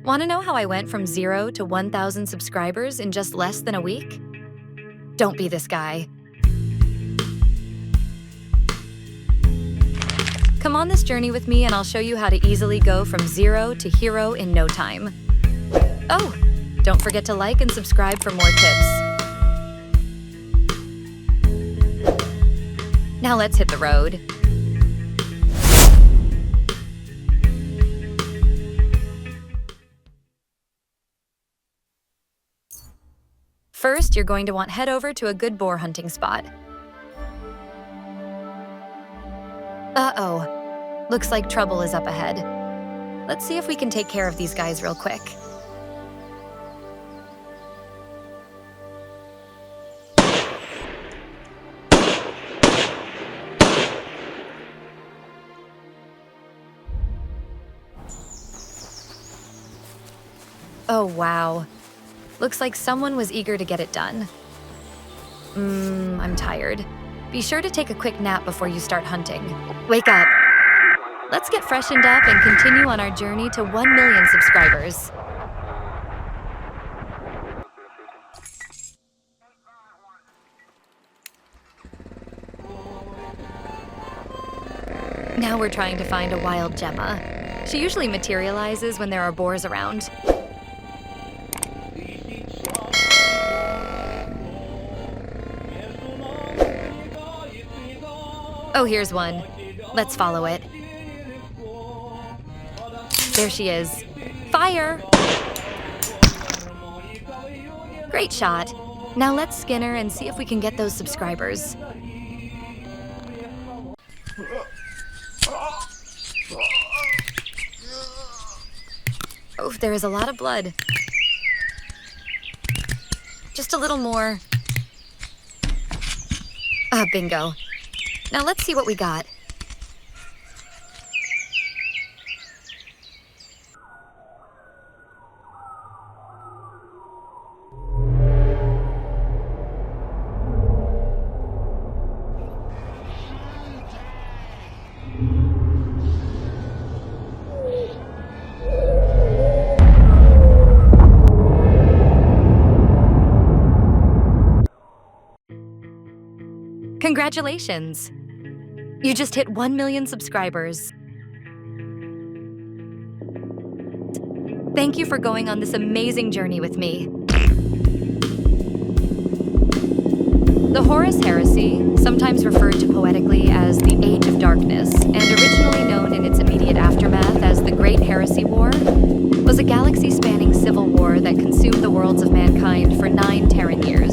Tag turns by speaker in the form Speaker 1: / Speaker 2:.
Speaker 1: Want to know how I went from 0 to 1,000 subscribers in just less than a week? Don't be this guy. Come on this journey with me and I'll show you how to easily go from 0 to hero in no time. Oh, don't forget to like and subscribe for more tips. Now let's hit the road. First, you're going to want to head over to a good boar hunting spot. Uh-oh. Looks like trouble is up ahead. Let's see if we can take care of these guys real quick. Oh, wow. Looks like someone was eager to get it done. I'm tired. Be sure to take a quick nap before you start hunting. Wake up. Let's get freshened up and continue on our journey to 1 million subscribers. Now we're trying to find a wild gemma. She usually materializes when there are boars around. Oh, here's one. Let's follow it. There she is. Fire! Great shot. Now let's skin her and see if we can get those subscribers. Oh, there is a lot of blood. Just a little more. Ah, bingo. Now let's see what we got. Congratulations! You just hit 1 million subscribers. Thank you for going on this amazing journey with me. The Horus Heresy, sometimes referred to poetically as the Age of Darkness, and originally known in its immediate aftermath as the Great Heresy War, was a galaxy-spanning civil war that consumed the worlds of mankind for 9 Terran years.